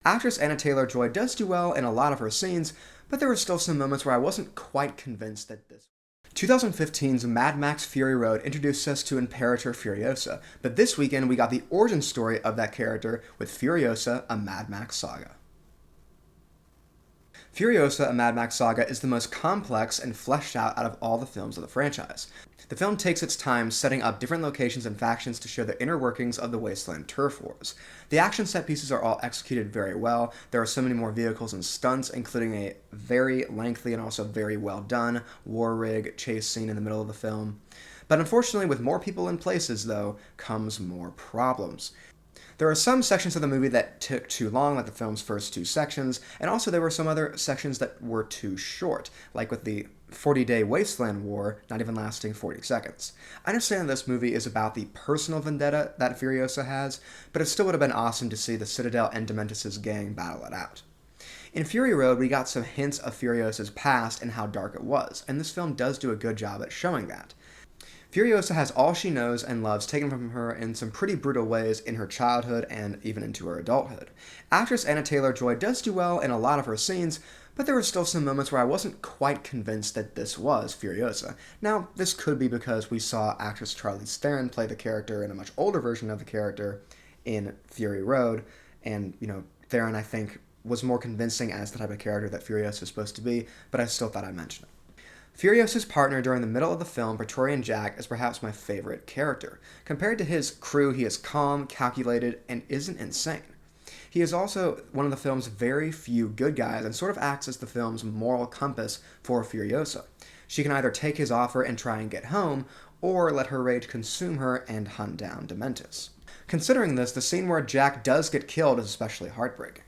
Actress Anna Taylor-Joy does do well in a lot of her scenes, but there were still some moments where I wasn't quite convinced that this 2015's Mad Max Fury Road introduced us to Imperator Furiosa, but this weekend we got the origin story of that character with Furiosa, a Mad Max Saga. Furiosa, a Mad Max Saga is the most complex and fleshed out of all the films of the franchise. The film takes its time setting up different locations and factions to show the inner workings of the wasteland turf wars. The action set pieces are all executed very well. There are so many more vehicles and stunts, including a very lengthy and also very well done war rig chase scene in the middle of the film. But unfortunately, with more people in places, though, comes more problems. There are some sections of the movie that took too long, like the film's first two sections, and also there were some other sections that were too short, like with the 40-day wasteland war not even lasting 40 seconds. I understand this movie is about the personal vendetta that Furiosa has, but it still would have been awesome to see the Citadel and Dementis' gang battle it out. In Fury Road, we got some hints of Furiosa's past and how dark it was, and this film does do a good job at showing that. Furiosa has all she knows and loves taken from her in some pretty brutal ways in her childhood and even into her adulthood. Actress Anna Taylor-Joy does do well in a lot of her scenes, but there were still some moments where I wasn't quite convinced that this was Furiosa. Now, this could be because we saw actress Charlize Theron play the character in a much older version of the character in Fury Road, and, Theron, I think, was more convincing as the type of character that Furiosa is supposed to be, but I still thought I'd mention it. Furiosa's partner during the middle of the film, Praetorian Jack, is perhaps my favorite character. Compared to his crew, he is calm, calculated, and isn't insane. He is also one of the film's very few good guys and sort of acts as the film's moral compass for Furiosa. She can either take his offer and try and get home, or let her rage consume her and hunt down Dementis. Considering this, the scene where Jack does get killed is especially heartbreaking.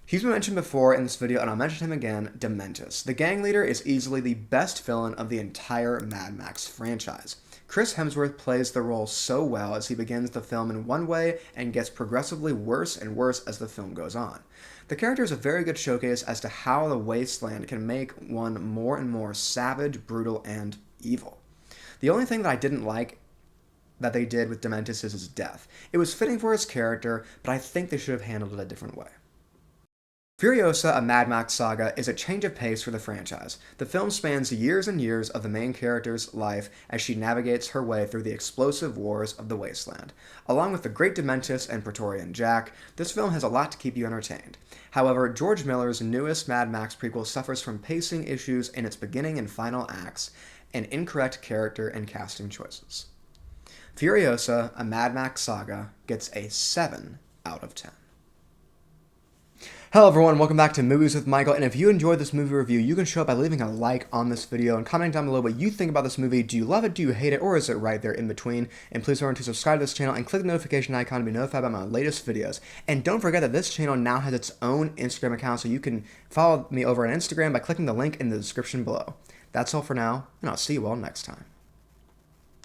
He's been mentioned before in this video, and I'll mention him again, Dementis. The gang leader is easily the best villain of the entire Mad Max franchise. Chris Hemsworth plays the role so well as he begins the film in one way and gets progressively worse and worse as the film goes on. The character is a very good showcase as to how the wasteland can make one more and more savage, brutal, and evil. The only thing that I didn't like that they did with Dementis is his death. It was fitting for his character, but I think they should have handled it a different way. Furiosa, a Mad Max Saga, is a change of pace for the franchise. The film spans years and years of the main character's life as she navigates her way through the explosive wars of the wasteland. Along with the great Dementis and Praetorian Jack, this film has a lot to keep you entertained. However, George Miller's newest Mad Max prequel suffers from pacing issues in its beginning and final acts, and incorrect character and casting choices. Furiosa, a Mad Max Saga, gets a 7 out of 10. Hello everyone, welcome back to Movies with Michael, and if you enjoyed this movie review, you can show up by leaving a like on this video and commenting down below what you think about this movie. Do you love it, do you hate it, or is it right there in between? And please remember to subscribe to this channel and click the notification icon to be notified about my latest videos. And don't forget that this channel now has its own Instagram account, so you can follow me over on Instagram by clicking the link in the description below. That's all for now, and I'll see you all next time.